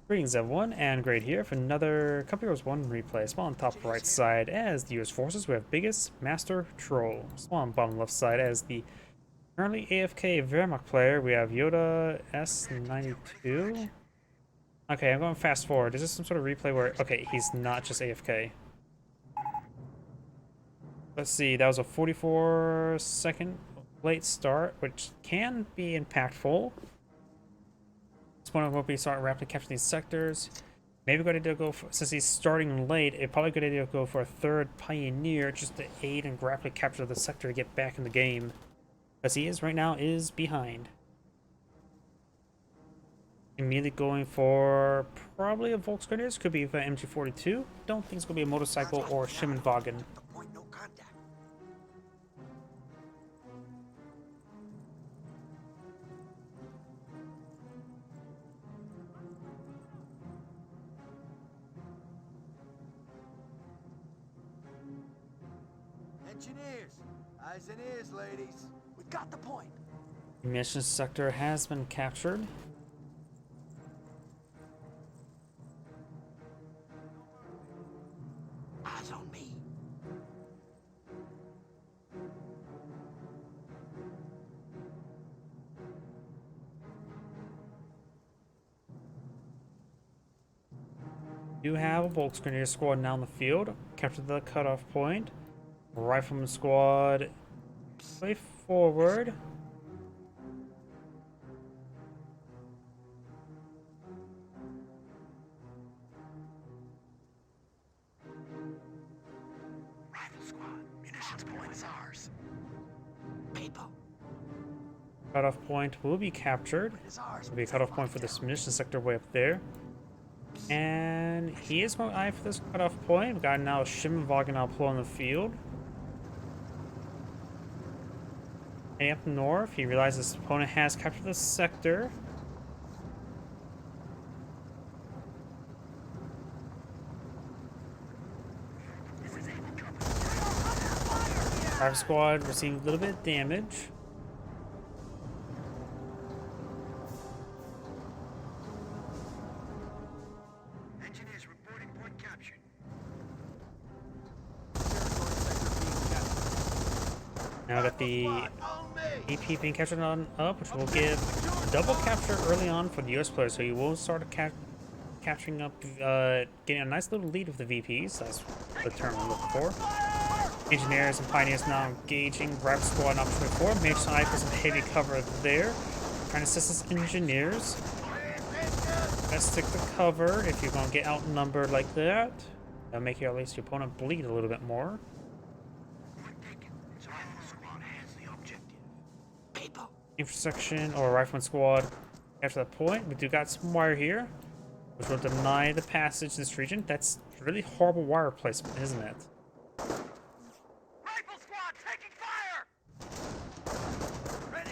Greetings everyone, and great here for another Company Wars 1 replay. Small on top right side as the US forces, we have biggest Master Troll. Small on bottom left side as the currently AFK Wehrmacht player, we have Yoda s92. Okay, I'm going fast forward. Is this some sort of replay where, okay, he's not just AFK. Let's see, that was a 44-second late start, which can be impactful. This one will be start rapidly capturing these sectors. Maybe a good idea to go for, since he's starting late, it's probably a good idea to go for a third pioneer just to aid and rapidly capture the sector to get back in the game. Because he is right now is behind. Immediately going for probably a Volksgrenadiers, could be the MG42. Don't think it's going to be a motorcycle or Schimmenwagen. Engineers, eyes and ears, ladies. We got the point. The mission sector has been captured. Eyes on me. Do have a Volksgrenadier squad now in the field. Captured the cutoff point. Rifleman squad way forward. Rifle squad, munitions point is ours. People. Cutoff point will be captured. It's ours. Will be a cutoff point for this munition sector way up there. And he is going to eye for this cutoff point. We've got now Schimmenwagen outflow on the field. And up north, he realizes his opponent has captured the sector. Our squad received a little bit of damage. Engineers reporting point captured. Now that the AP being captured on up, which will give double capture early on for the US players, so you will start capturing up, getting a nice little lead with the VPs. That's the term I'm looking for. Engineers and pioneers now engaging Rapid Squad and Option 4. Make sure I put some heavy cover there. Trying to assist us engineers. Best stick to cover if you're gonna get outnumbered like that. That'll make you at least your opponent bleed a little bit more. Intersection or Rifleman squad after that point. We do got some wire here, which will deny the passage in this region. That's really horrible wire placement, isn't it? Rifle squad taking fire!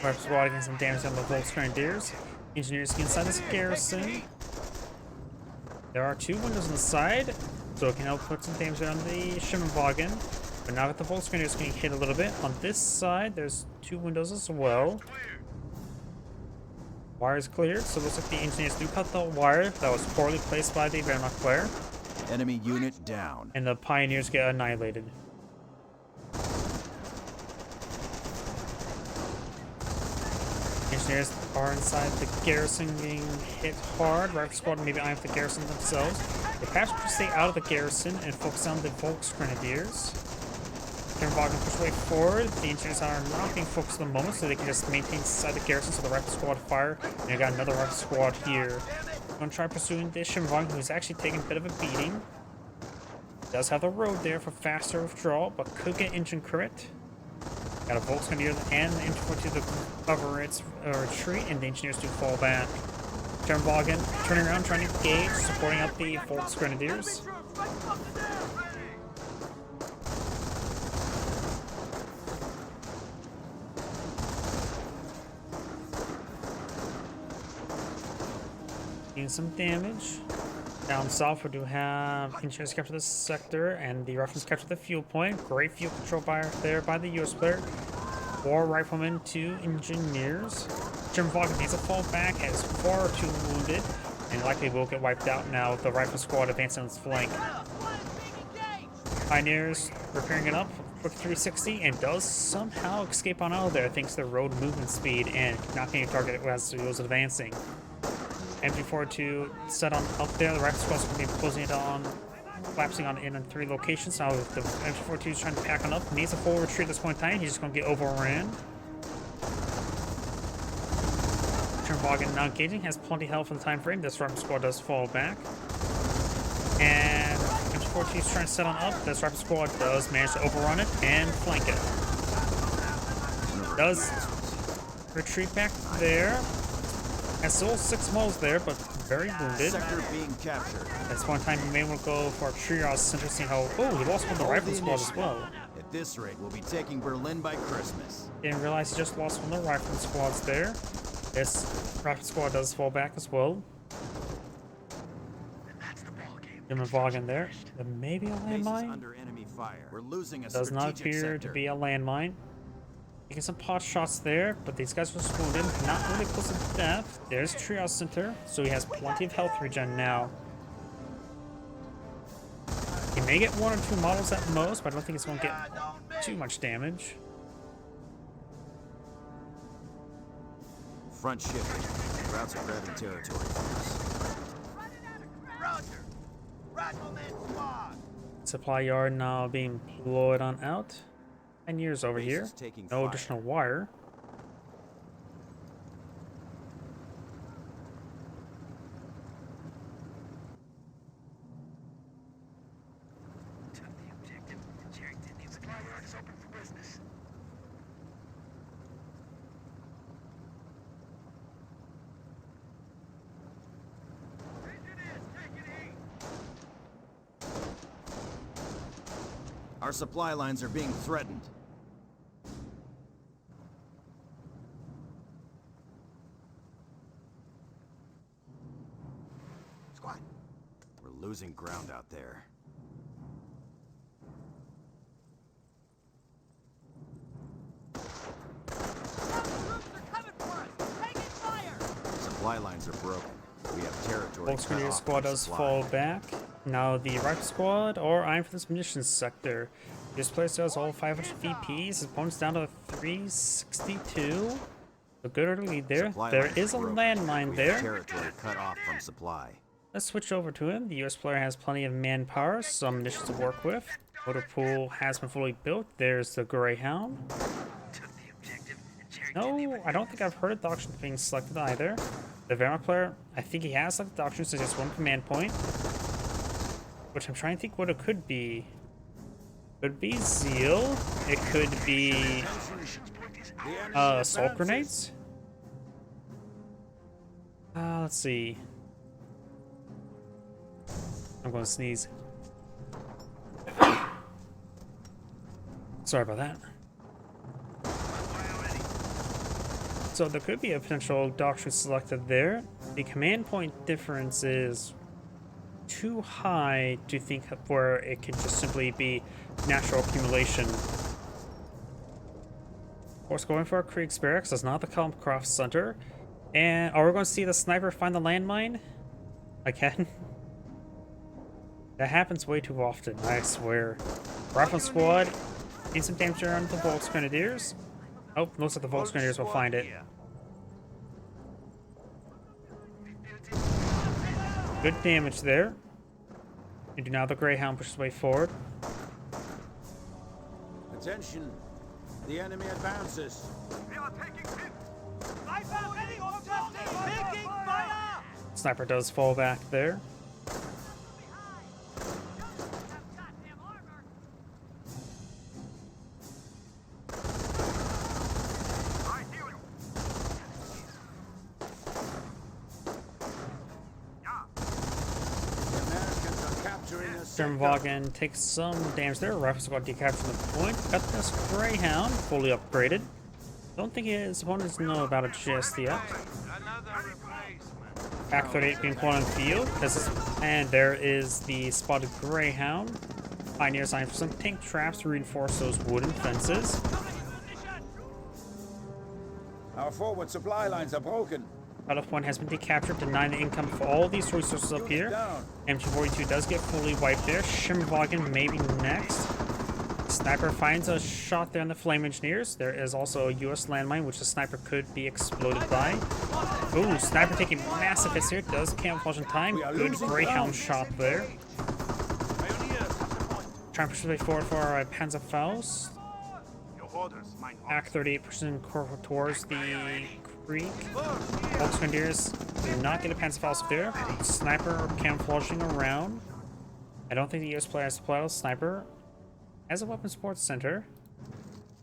Rifle squad getting some damage on the Volksgrenadiers. Engineers get inside this garrison. There are two windows on the side, so it can help put some damage on the Schimmenwagen. But now that the Volksgrenadiers getting hit a little bit, on this side, there's two windows as well. Wire is cleared, so it looks like the engineers do cut the wire that was poorly placed by the Wehrmacht player. Enemy unit down. And the pioneers get annihilated. Engineers are inside the garrison getting hit hard. Rifle squad maybe eyeing the garrison themselves. They perhaps should stay out of the garrison and focus on the Volksgrenadiers. Schimmenwagen push way forward. The engineers are not being focused at the moment, so they can just maintain inside the garrison so the rifle squad fire. And you got another rifle squad here. I'm gonna try pursuing this Schimmenwagen, who's actually taking a bit of a beating. Does have the road there for faster withdrawal, but could get engine crit. Got a Volksgrenadier and the infantry to cover its retreat, and the engineers do fall back. Schimmenwagen turning around, trying to engage, supporting up the Volksgrenadiers. Doing some damage. Down south, we do have engineers capture the sector, and the Russians capture the fuel point. Great fuel control there by the US player. 4 riflemen, 2 engineers. Schimmenwagen needs to fall back, has far too wounded. and likely will get wiped out now with the rifle squad advancing on its flank. Pioneers repairing it up, quick 360, and does somehow escape on out of there thanks to the road movement speed and not getting a target as it was advancing. MG42 set on up there, the rifle squad's going to be closing it on, collapsing on in 3 locations. Now the MG42 is trying to pack on up, needs a full retreat at this point in time, he's just going to get overran. Turnboggin not engaging, has plenty of health for the time frame. This rifle squad does fall back. And MG42 is trying to set on up. This rifle squad does manage to overrun it and flank it. Does retreat back there. Has still 6 models there, but very wounded. Sector being captured. At this point in time, we may want to go for a triage center, seeing how. Oh, he lost one of the rifle squad as well. At this rate, we'll be taking Berlin by Christmas. Didn't realize he just lost one of the rifle squads there. This rifle squad does fall back as well. German Wagen there. There may be a landmine. Under enemy fire. We're losing a Does not strategic appear sector. to be a landmine. Taking some pot shots there, but these guys are just wounded. Not really close to death. There's Triage Center, so he has plenty of health regen now. He may get 1 or 2 models at most, but I don't think it's going to get too much damage. Front shifting. Routes are grabbing territory for us. Supply yard now being deployed on out. 10 years over Base here. is taking No fire. additional wire. Our supply lines are being threatened. Squad. We're losing ground out there. Supply lines are broken. We have territory. cut Volkswagen off squad from does supply. fall back. Now the rifle squad are eyeing for this munitions sector. This place does all 500 VPs. His opponent's down to 362. So good early lead there. Supply There lines is a broken. landmine We have there. territory cut off from supply. Let's switch over to him. The US player has plenty of manpower, some munitions to work with. Motor pool has been fully built. There's the Greyhound. No, I don't think I've heard the auction being selected either. The Wehr player, I think he has selected the auction, so just 1 command point. Which I'm trying to think what it could be. Could be Zeal. It could be assault grenades. Let's see. I'm going to sneeze. Sorry about that. So there could be a potential doctrine selected there. The command point difference is too high to think where it could just simply be natural accumulation. Of course, going for a Krieg's Barracks is not the Comcroft Center. And are we going to see the sniper find the landmine? Again? That happens way too often, I swear. Rifle squad, need some damage around the Volks Grenadiers. Oh, looks like the Volks Grenadiers will find it. Good damage there. And now the Greyhound pushes way forward. Attention! The enemy advances. Sniper does fall back there. Sturmwagen takes some damage there. Rifle squad decapturing the point. Got this Greyhound fully upgraded. Don't think his opponents know about it just yet. Back 38 being put on field. And there is the spotted Greyhound. Pioneers eyeing for some tank traps to reinforce those wooden fences. Our forward supply lines are broken. Cutoff point has been decaptured, denying the income for all these resources up here. MG42 does get fully wiped there. Shimmerwagen maybe next. Sniper finds a shot there on the flame engineers. There is also a US landmine, which the sniper could be exploded by. Ooh, sniper taking massive hits here. Does camouflage in time. Good Greyhound shot there. Trying to push his way forward for our Panzerfaust. Act 38 pushing towards the creek. Volksgrenadiers do not get a Panzerfaust there. Sniper camouflaging around. I don't think the US player has supplied a sniper. As a weapon support center.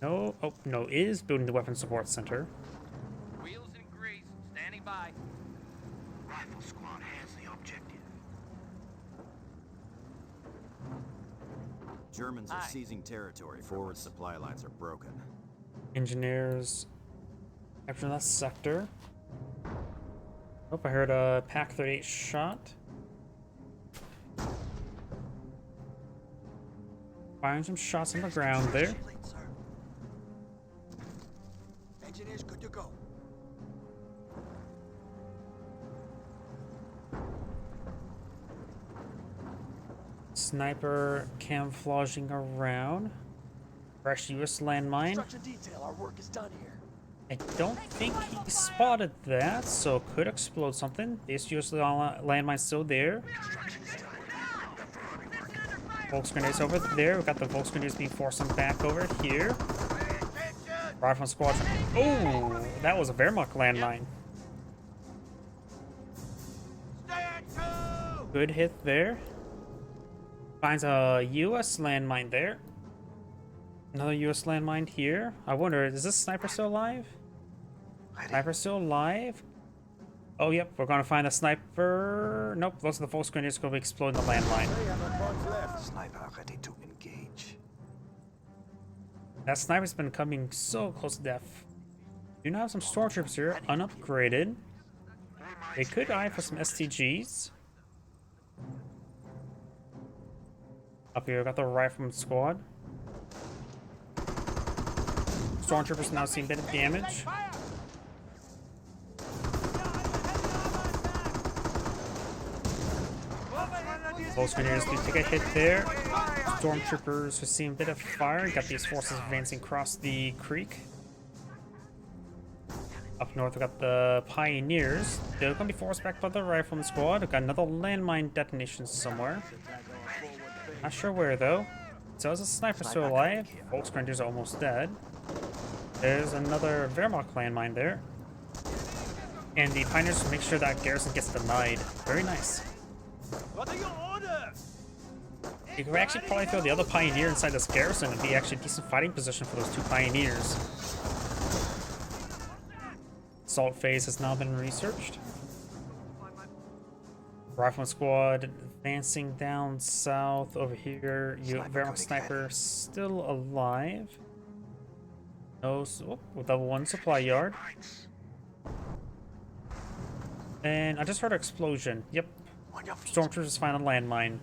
No, oh, no, is building the weapon support center. Wheels and grease, standing by. Rifle squad has the objective. Germans are seizing territory. Forward supply lines are broken. Engineers capture that sector. Oh, I heard a Pack 38 shot. Firing some shots on the ground there. Engineers good to go. Sniper camouflaging around. Fresh US landmine. Structure detail, our work is done here. I don't think he spotted that, so could explode something. This US landmine's still there. Volksgrenadiers over there. We've got the Volksgrenadiers being forced back over here. Rifle squadron. Oh, that was a Wehrmacht landmine. Good hit there. Finds a US landmine there. Another US landmine here. I wonder, is this sniper still alive? Sniper still alive? Oh, yep, we're gonna find a sniper. Nope, those are the Volksgrenadiers gonna be exploding the landmine. Sniper ready to engage. That sniper's been coming so close to death. Do now have some stormtroopers here, unupgraded. They could eye for some STGs. Up here, we got the rifleman squad. Stormtroopers now seeing a bit of damage. Volksgrenadiers do take a hit there. Stormtroopers are seeing a bit of fire. Got these forces advancing across the creek. Up north, we got the Pioneers. They're going to be forced back by the Rifleman squad. We've got another landmine detonation somewhere. Not sure where, though. So is a sniper still alive? Volksgrenadiers are almost dead. There's another Wehrmacht landmine there. And the Pioneers make sure that garrison gets denied. Very nice. What are your orders? You could actually probably throw the other Pioneer inside this garrison and be actually a decent fighting position for those two Pioneers. Assault phase has now been researched. Rifleman squad advancing down south over here. Wehrmacht sniper still alive. No, with level 1 supply yard. And I just heard an explosion. Yep. Stormtroopers find a landmine.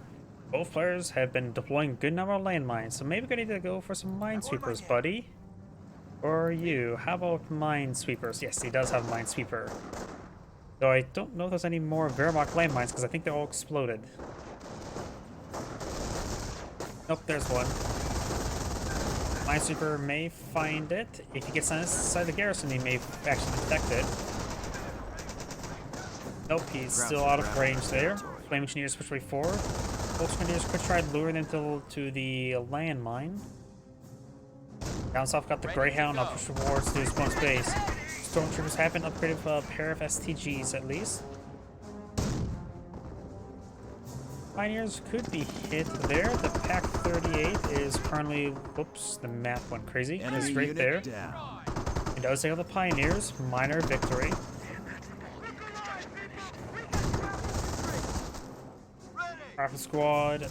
Both players have been deploying a good number of landmines, so maybe we need to go for some minesweepers, buddy. Or you? How about minesweepers? Yes, he does have a minesweeper. Though I don't know if there's any more Wehrmacht landmines because I think they're all exploded. Nope, there's one. Minesweeper may find it. If he gets inside the garrison, he may actually detect it. Nope, he's still out of range there. Flame engineers push way forward. Volksgrenadiers could try luring them to the landmine. Down south, got the Greyhound. I'll push towards his opponent's base. Stormtroopers have been upgraded with a pair of STGs at least. Pioneers could be hit there. The Pack 38 is currently. Whoops, the map went crazy. It's right there. Down. It does take out the Pioneers. Minor victory. Rifle squad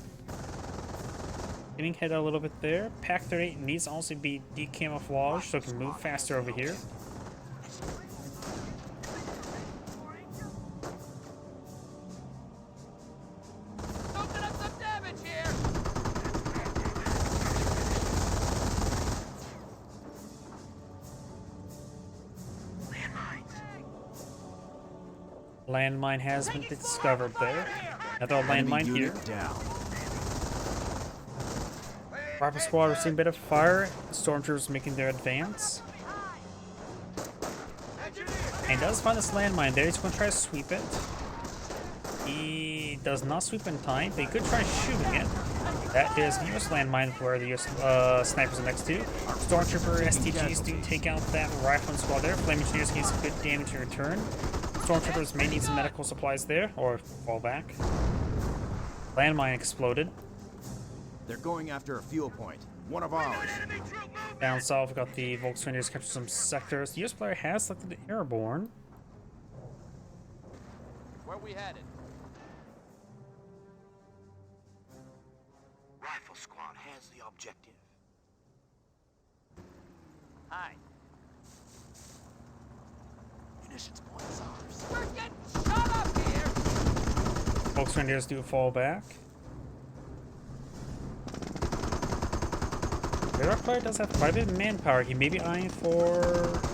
getting hit a little bit there. Pack 38 needs to also be decamouflaged so it can move faster over here. Soaking up some damage here. Landmine has been discovered there. Another Enemy landmine here. unit down. Rifle squad receiving a bit of fire. Stormtroopers making their advance. And he does find this landmine there. He's going to try to sweep it. He does not sweep in time, but he could try shooting it. That is the US landmine where the US snipers are next to. Stormtrooper STGs do take out that rifling squad there. Flame engineers get some good damage in return. Stormtroopers may need some medical supplies there, or fall back. Landmine exploded. They're going after a fuel point. One of ours. Down south, we've got the Volkswagers captured some sectors. The US player has selected the airborne. Where we headed? Rifle squad has the objective. Hi. Munitions point is ours. We're getting shot up here! Volkswagers do fall back. The Iraq player does have quite a bit of manpower. He may be eyeing for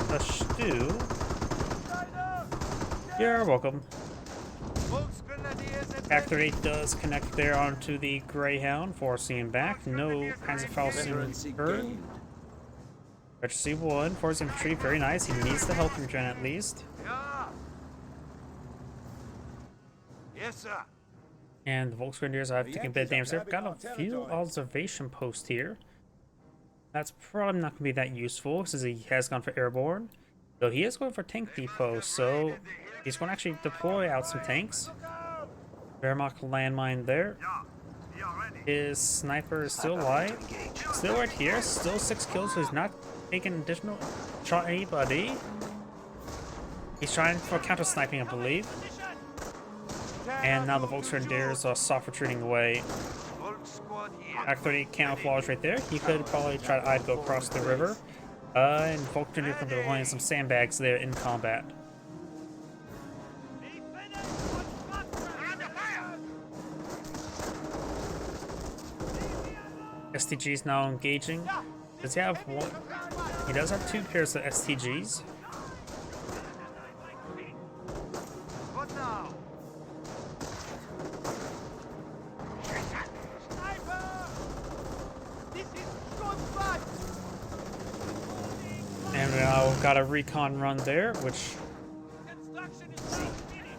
a stew. You're welcome. Pack 38 does connect there onto the Greyhound, forcing him back. No kinds of foul Veterancy incurred. gained. Registry 1 for his infantry, very nice. He needs the health regen at least. Yes, sir. And the Volkswagers have taken a bit of damage there. Got a few observation posts here. That's probably not going to be that useful since he has gone for airborne. Though he is going for tank depot, so he's going to actually deploy out some tanks. Wehrmacht landmine there. His sniper is still alive. Still right here. Still 6 kills, so he's not taking additional shot at anybody. He's trying for counter sniping, I believe. And now the Volkswagers are soft retreating away. Act 30 camouflage right there. He could probably try to go across the river. And Volkswagers can be holding some sandbags there in combat. STG is now engaging. Does he have one? He does have 2 pairs of STGs. And we now got a recon run there, which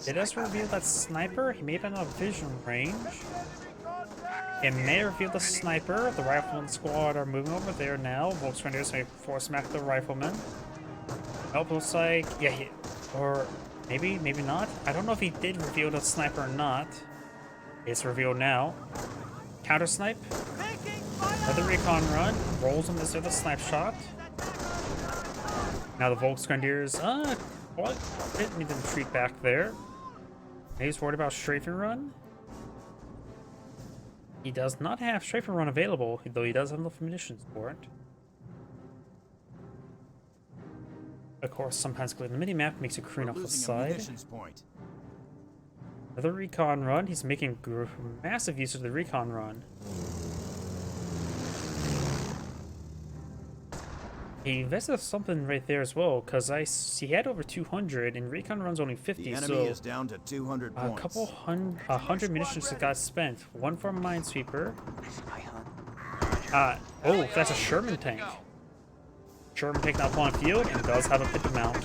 it does reveal that sniper. He may have been out of vision range. It may reveal the sniper. The rifleman squad are moving over there now. Volkswagers may force back the rifleman. Nope, looks like or maybe not. I don't know if he did reveal the sniper or not. It's revealed now. Counter snipe. Another recon run. Rolls on this other snipe shot. Now the Volksgrenadiers, what? Didn't need to retreat back there. Maybe he's worried about strafing run. He does not have strafing run available, though he does have enough munitions for it. Of course, sometimes clicking the minimap makes you crane off the side. Another recon run. He's making massive use of the recon run. He invested something right there as well, because he had over 200 and recon runs only 50. The enemy so is down to 200 a points. couple hundred munitions that got spent. One for Minesweeper. Oh, that's a Sherman tank. Sherman taking up on field and does have a pit to mount.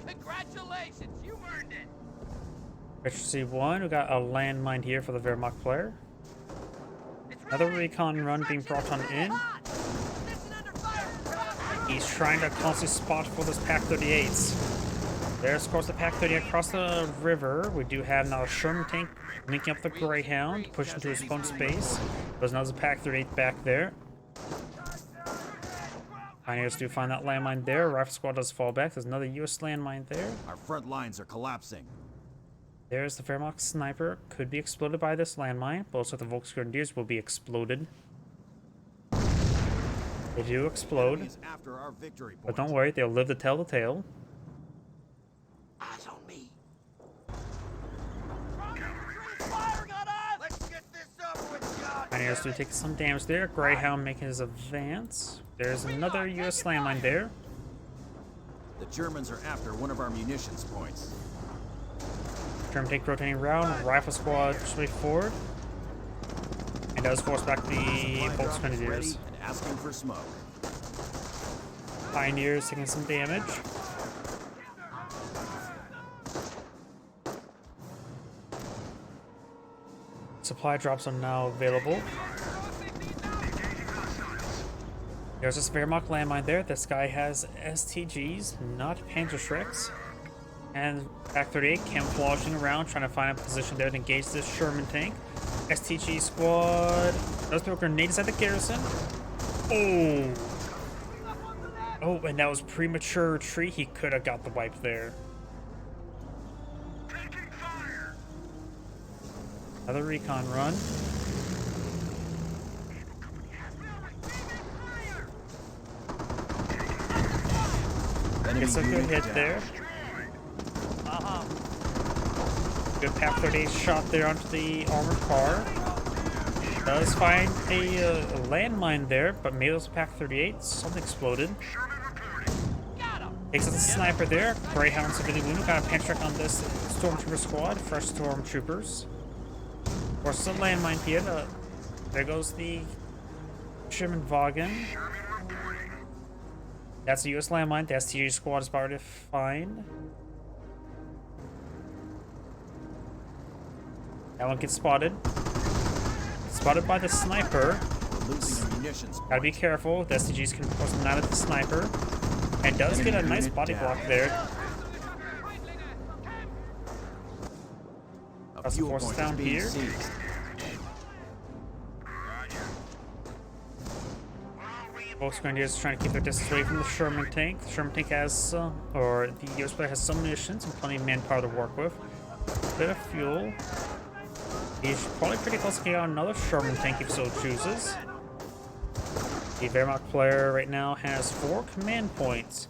Congratulations, you earned it. Registry 1, we got a landmine here for the Wehrmacht player. Another recon run being brought on in. He's trying to constantly spot for those Pack 38s. There's, of course, the Pack 38 across the river. We do have now a Sherman tank linking up the Greyhound, pushing into his spawn space. There's another Pack 38 back there. Pioneers do find that landmine there. Rifle squad does fall back. There's another US landmine there. Our front lines are collapsing. There's the Wehrmacht sniper. Could be exploded by this landmine. Both of the Volksgrenadiers will be exploded. They do explode. After our victory But don't worry, they'll live to tell the tale. Eyes on me. Pioneers do take some damage there. Greyhound making his advance. There's another US landmine there. The Germans are after one of our munitions points. German tank rotating around, rifle squad straight forward. And does force back the Supply drop is Volksgrenadiers. ready and asking for smoke. Pioneers taking some damage. Supply drops are now available. There's this Wehrmacht landmine there. This guy has STGs, not Panzerschrecks. And Pack 38 camouflaging around, trying to find a position there to engage this Sherman tank. STG squad does throw grenades at the garrison. Oh! Oh, and that was premature retreat. He could have got the wipe there. Another recon run. Gets a good hit there. Good Pack 38 shot there onto the armored car. Does find a landmine there, but maybe it was a Pack 38. Something exploded. Takes out the sniper there. Greyhound severely wounded. Got a punch track on this stormtrooper squad. Fresh stormtroopers. Of course, it's a landmine here. There goes the Sherman Wagen. That's a US landmine. The STG squad is about to find. That one gets spotted. Spotted by the sniper. We're losing a munitions Gotta be point. careful. The STGs can force them out of the sniper. And does get a nice body block there. A That's fuel force point down is being here. seized. Both Grenadiers trying to keep their distance away from the Sherman tank. The Sherman tank has, or the US player has some munitions and plenty of manpower to work with. Bit of fuel. He's probably pretty close to getting out another Sherman tank if so chooses. The Wehrmacht player right now has 4 command points.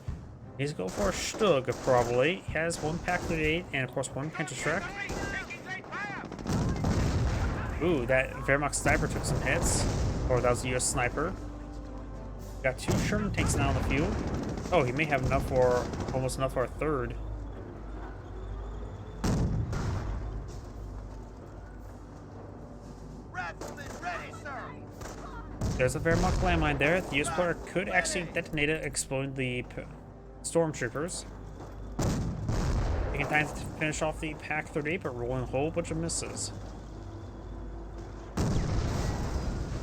He's going for a Stug, probably. He has 1 Pack 38 and, of course, 1 Panzerschreck. Ooh, that Wehrmacht sniper took some hits. Or that was the US sniper. Got 2 Sherman tanks now in the field. Oh, he may have enough for, almost enough for a third. There's a Wehrmacht landmine there. The US player could actually detonate it, exploding the stormtroopers. Taking time to finish off the Pack 38, but rolling a whole bunch of misses.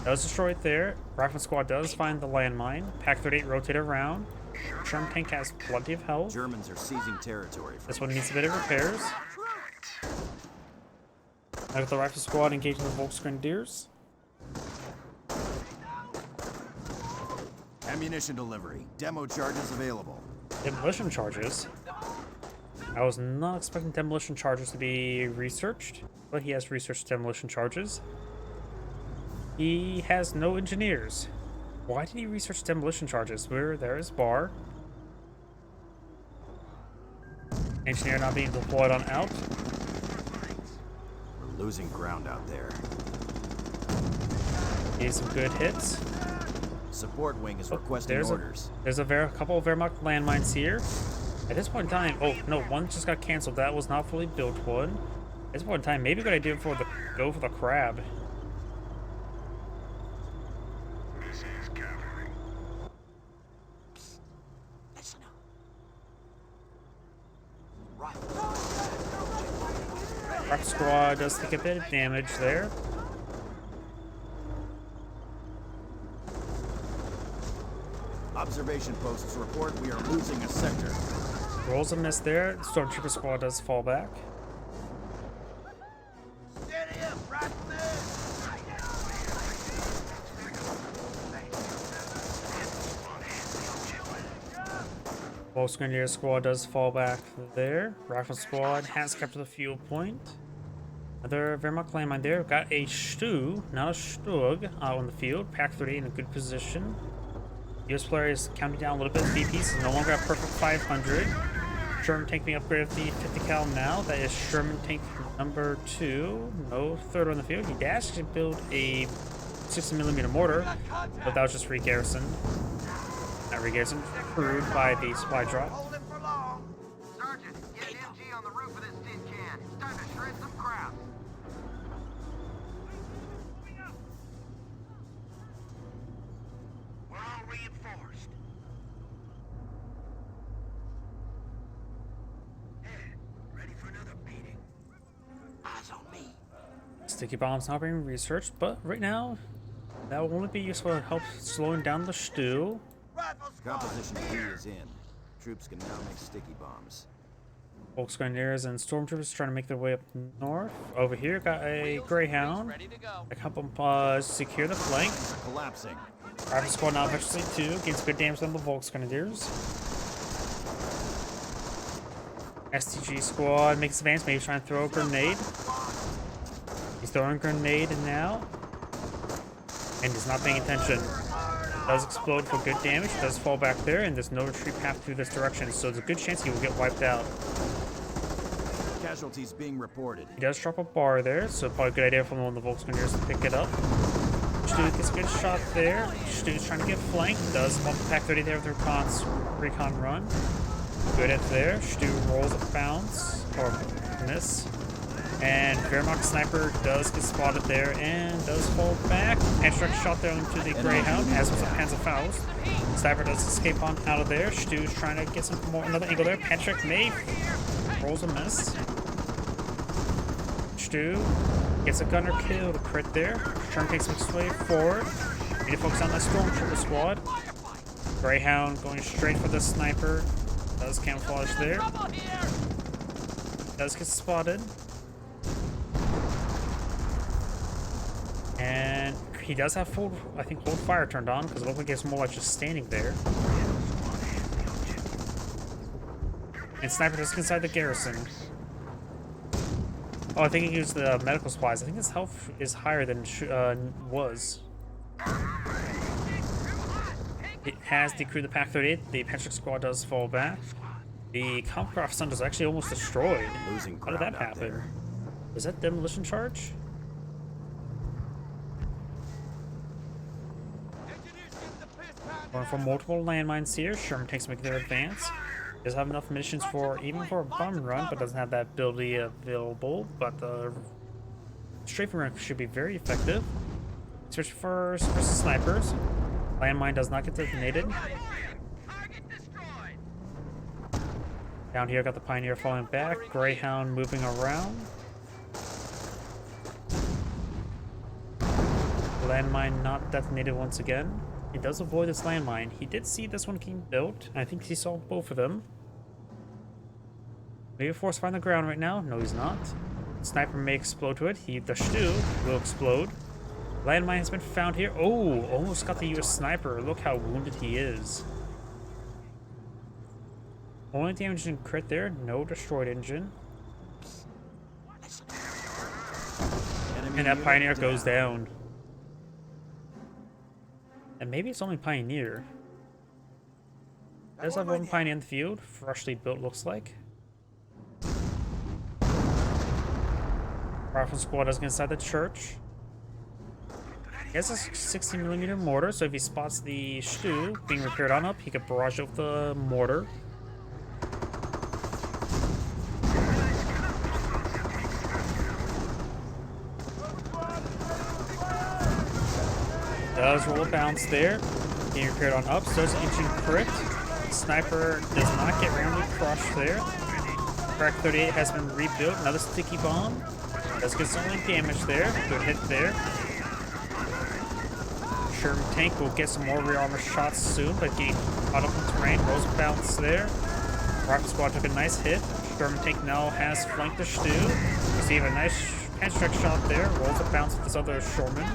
That was destroyed there. Rifle squad does find the landmine. Pack 38 rotate around. Sherman tank has plenty of health. Germans are seizing territory. From This one needs a bit of repairs. Now with the rifle squad engaging the Volksgrenadiers. ammunition delivery. Demo charges available. Demolition charges? I was not expecting demolition charges to be researched, but he has researched demolition charges. He has no engineers. Why did he research demolition charges? Where there is bar. Engineer not being deployed on out. We're losing ground out there. He some good hits. Support wing is requesting There's orders. There's a couple of Wehrmacht landmines here. At this point in time, oh no, one just got canceled. That was not fully built one. At this point in time, maybe a good idea for the go for the crab. Listen up. Rock squad does take a bit of damage there. Observation posts report we are losing a sector. Rolls a miss there. Stormtrooper squad does fall back. Steady up, rifleman! Volksgrenadier squad does fall back there. Rifle squad has captured the fuel point. Another Wehrmacht landmine there. Got a Stu, not a Stug, out on the field. Pack 30 in a good position. US player is counting down a little bit. VPs is no longer at perfect 500. Sherman tank being upgraded to the 50 cal now. That is Sherman tank number 2. No third on the field. He dashed to build a 60mm mortar, but that was just re-garrisoned. Not re-garrisoned, crewed by the supply drop. Hold it for long. Sergeant, get an MG on the roof of this tin can. It's time to Sticky bombs not being researched, but right now, that will only be useful to help slowing down the stew. Rifle squad! Composition B is in. Troops can now make sticky bombs. Volksgrenadiers and stormtroopers trying to make their way up north. Over here, got a Greyhound. Ready to go. I help them secure the flank. Collapsing. Rifle squad now eventually too, gains good damage on the Volksgrenadiers. STG squad makes advance, maybe trying to throw a grenade. He's throwing a grenade now. And is not paying attention. Does explode for good damage, does fall back there, and there's no retreat path through this direction, so there's a good chance he will get wiped out. Casualties being reported. He does drop a bar there, so probably a good idea for one of the Volksgrenadiers to pick it up. Stu gets a good shot there. Stu's trying to get flanked, does bump the Pack 30 there with the recon run. Good hit there. Stu rolls a bounce, or miss. And Wehrmacht sniper does get spotted there and does fall back. Panzer shot there into the Greyhound, as was a Panzerfaust. Sniper does escape on out of there. Stu's trying to get some more another angle there. Panzer may rolls a miss. Stu gets a gunner kill to crit there. Sherm takes his way forward. Need to focus on that stormtrooper squad. Greyhound going straight for the sniper. Does camouflage there. Does get spotted. And he does have full, I think, hold fire turned on because it looks like it's more like just standing there. And sniper does inside the garrison. Oh, I think he used the medical supplies. I think his health is higher than was. It has decreed the Pack 38. The Patrick squad does fall back. The Comcraft Sun is actually almost destroyed. Losing How did that happen? Was that demolition charge? Going for multiple landmines here. Sherman takes make their advance. Does have enough munitions for even for a bomb run, but doesn't have that ability available. But the strafing run should be very effective. Search for versus snipers. Landmine does not get detonated. Down here, got the Pioneer falling back. Greyhound moving around. Landmine not detonated once again. He does avoid this landmine. He did see this one being built, and I think he saw both of them. Maybe force find the ground right now. No, he's not. Sniper may explode to it. The Stu will explode. Landmine has been found here. Oh, almost got the US sniper. Look how wounded he is. Only damage and crit there. No destroyed engine. And that Pioneer goes down. And maybe it's only Pioneer. Does have one Pioneer in the field. Freshly built, looks like. Rifle squad does get inside the church. He has a 60mm mortar, so if he spots the Stu being repaired on up, he could barrage up the mortar. Does roll a bounce there. Being repaired on up, so does engine crit. Sniper does not get randomly crushed there. Crack 38 has been rebuilt. Another sticky bomb. Does get some damage there. Good hit there. Sherman tank will get some more rear armor shots soon, but getting caught up in terrain. Rolls a bounce there. Rifle squad took a nice hit. Sherman tank now has flanked the Stu. Receive a nice hand strike shot there. Rolls a bounce with this other shoreman.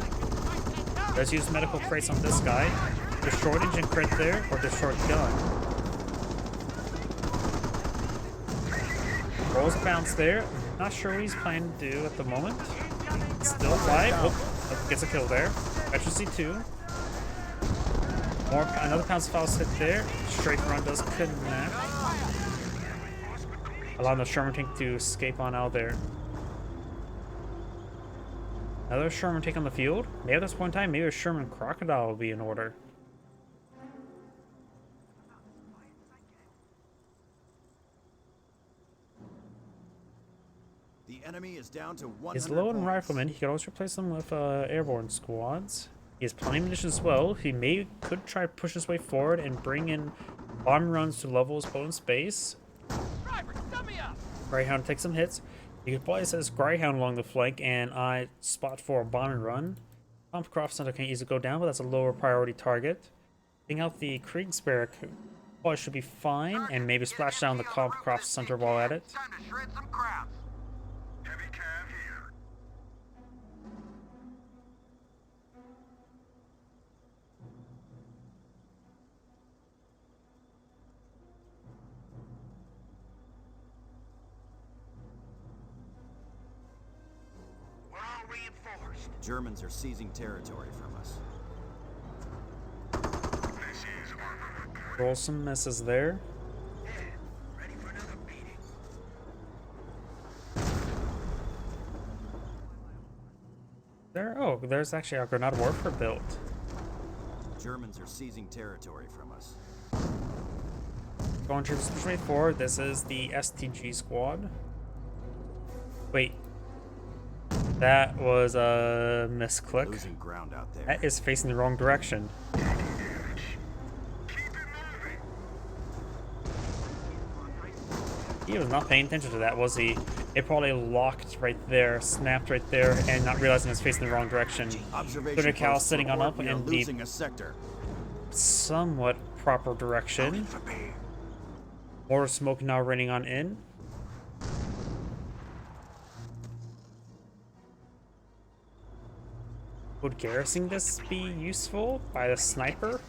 Does use medical crates on this guy. Destroyed engine crit there, or destroyed gun. Rolls a bounce there. Not sure what he's planning to do at the moment. Still alive. Oh, gets a kill there. Efficiency 2. More, another Panzerfaust hit there. Straight run does connect. Allowing the Sherman tank to escape on out there. Another Sherman tank on the field. Maybe at this point in time, maybe a Sherman Crocodile will be in order. The enemy is down to 100 He's low on points. riflemen. He could always replace them with airborne squads. He has plenty of munitions as well. He could try to push his way forward and bring in bomb runs to level his opponent's base. Driver, sum me up. Greyhound takes some hits. You can place this Greyhound along the flank, and I spot for a bomb and run. Pumpcroft Center can easily go down, but that's a lower priority target. Taking out the Kriegsberg probably should be fine, and maybe splash down the Pumpcroft Center while at it. Time to shred some crowds. Heavy cab here. We're all reinforced. Germans are seizing territory from us. Roll some misses there. Ready for another meeting. Oh, there's actually a grenade warfare built. Germans are seizing territory from us. Going troops push forward. This is the STG squad. Wait. That was a misclick. Losing ground out there. That is facing the wrong direction. He was not paying attention to that, was he? It probably locked right there, snapped right there, and not realizing it was facing the wrong direction. Observation Cal posts sitting on report up we are in the losing a sector. somewhat proper direction. More smoke now raining on in. Would garrisoning this be useful by the sniper?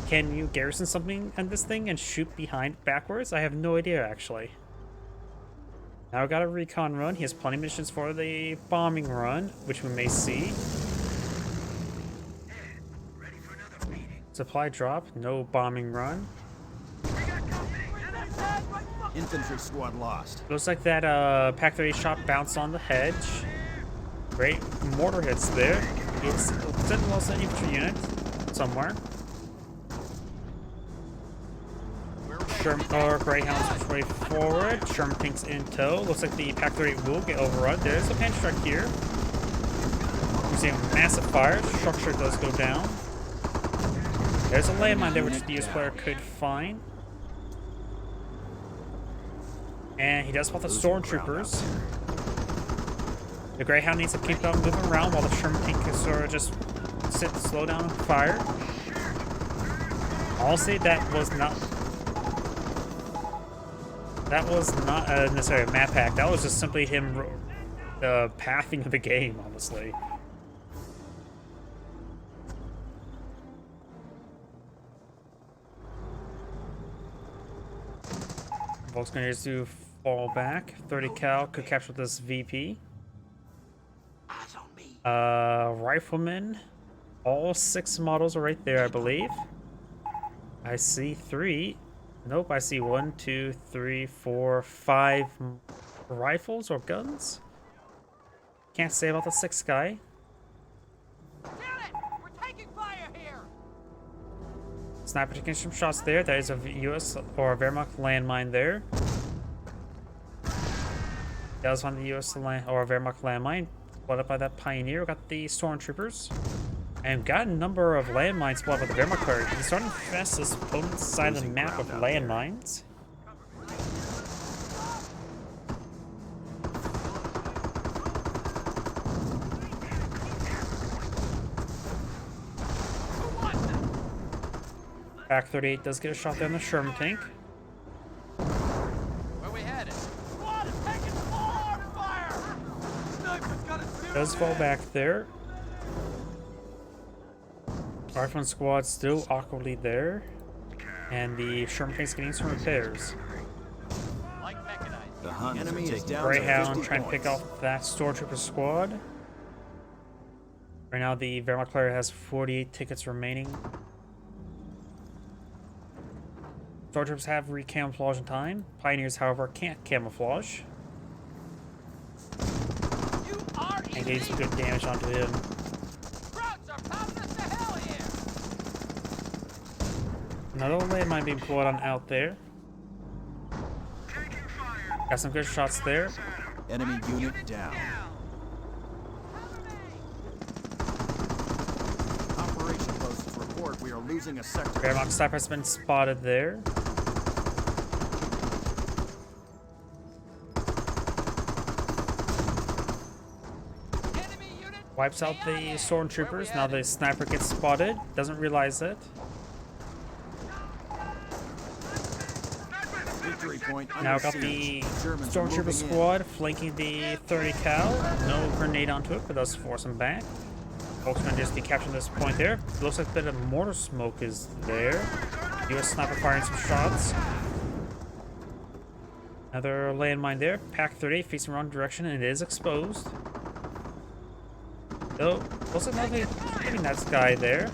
Can you garrison something on this thing and shoot behind backwards? I have no idea, actually. Now I got a recon run. He has plenty of missions for the bombing run, which we may see. Ready for another meeting. Supply drop, no bombing run. Infantry squad lost. Looks like that Pack 30 shot bounced on the hedge. Great mortar hits there. It's Sentinel's an infantry unit somewhere. Sherman or Greyhounds push way forward. Sherman Pink's in tow. Looks like the Pack 30 will get overrun. There's a pinch truck here. We're seeing massive fires. Structure does go down. There's a landmine there which the US player could find. And he does spot the stormtroopers. The Greyhound needs to keep on moving around while the Sherman Pink can sort of just sit, slow down, and fire. Honestly, that was not necessarily a map hack. That was just simply him pathing the game, honestly. Volksgrenadiers do fall back. 30 cal could capture this VP. Eyes on me. Riflemen. All 6 models are right there, I believe. I see 3. Nope, I see 1, 2, 3, 4, 5 rifles or guns. Can't say about the 6th guy. Damn it! We're taking fire here! Sniper taking some shots there. That is a US or a Wehrmacht landmine there. That was on the US land or a Wehrmacht landmine. Split up by that Pioneer. Got the stormtroopers. And got a number of landmines split up by the Wehrmacht card. He's starting to infest this opponent's side of the map with landmines. Pack 38 does get a shot there on the Sherman tank. Where we headed? Squad is taking full order fire! Sniper's got a Does fall back there. Rifleman squad still awkwardly there. And the Sherman tank's getting some repairs. like mechanized. The Huns enemy is down. Greyhound trying to pick off that stormtrooper squad. Right now the Wehrmacht player has 48 tickets remaining. Stormtroopers have recamouflage in time. Pioneers, however, can't camouflage. You are And getting some good damage onto him. Krauts are popping us to hell here! Another landmine being pulled on out there. Got some good shots there. Enemy unit down. Operation posts report we are losing a sector. Wehrmacht sniper has been spotted there. Wipes out the stormtroopers. Now the sniper gets spotted. Doesn't realize it. Victory point Now under got the siege. Germans are stormtrooper moving in. squad flanking the 30 cal. No grenade onto it, but does force them back. Folks gonna just be capturing this point there. Looks like a bit of mortar smoke is there. US sniper firing some shots. Another landmine there. Pack 38 facing wrong direction, and it is exposed. So, looks like nothing hitting that guy there.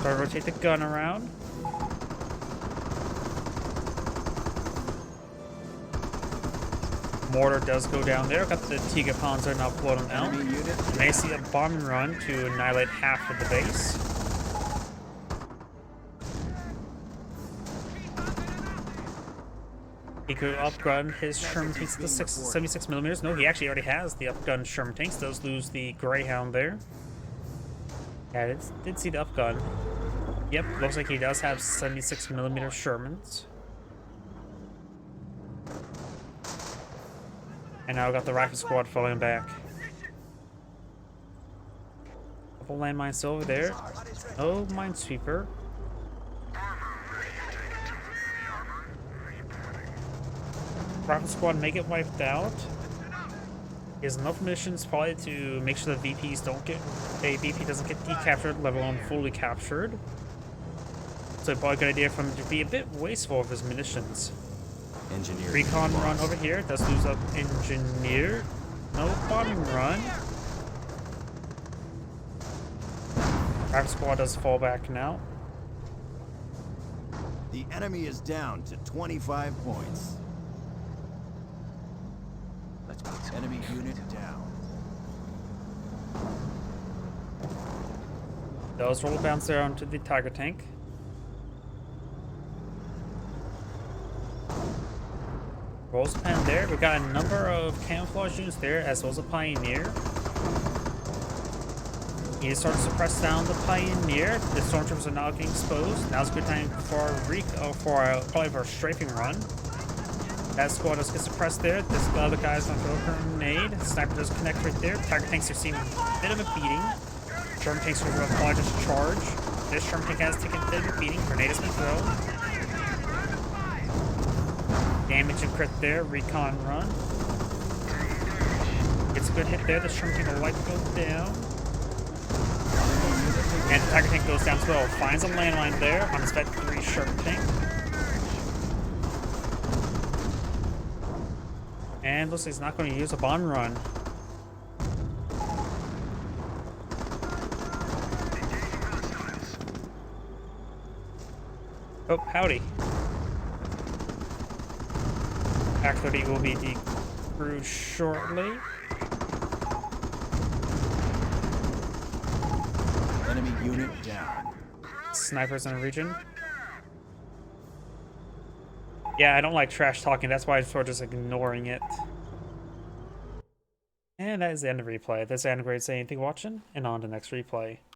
So I rotate the gun around. Mortar does go down there. Got the Tiga Panzer now floating down. Enemy unit. May see a bomb run to annihilate half of the base. He could upgun his Sherman tanks to 76 millimeters. No, he actually already has the upgun Sherman tanks. Does lose the Greyhound there. Yeah, I did see the upgun. Yep, looks like he does have 76 millimeter Shermans. And now we got the rifle squad falling back. Couple landmines still over there. No minesweeper. Rifle squad may get wiped out. He has enough missions probably to make sure the VPs don't get VP doesn't get decaptured, let alone fully captured. So probably a good idea for him to be a bit wasteful of his munitions. Engineer. Recon run over here. Does lose up engineer. No bombing run. Rifle squad does fall back now. The enemy is down to 25 points. Enemy unit down. Those roll bounce there onto the Tiger tank. Rolls pen there. We got a number of camouflage units there, as well as a Pioneer. He is starting to suppress down the Pioneer. The stormtroopers are now getting exposed. Now's a good time for probably for a strafing run. That squad does get suppressed there. This other guy's gonna throw a grenade. Sniper does connect right there. Tiger tanks are seeing a bit of a beating. Sherman tanks are probably just charge. This Sherman tank has taken a bit of a beating. Grenade has been thrown. Damage and crit there. Recon run. Gets a good hit there. The Sherman tank will light go down. And the Tiger tank goes down as well. Finds a landmine there on his Vet 3 Sherman tank. And looks like he's not going to use a bomb run. Oh, howdy. Pack 30 will be decrewed shortly. Enemy unit down. Snipers in the region. Yeah, I don't like trash talking. That's why I'm sort of just ignoring it. And that is the end of replay. This is Anna Great saying thank you for watching, and on to the next replay.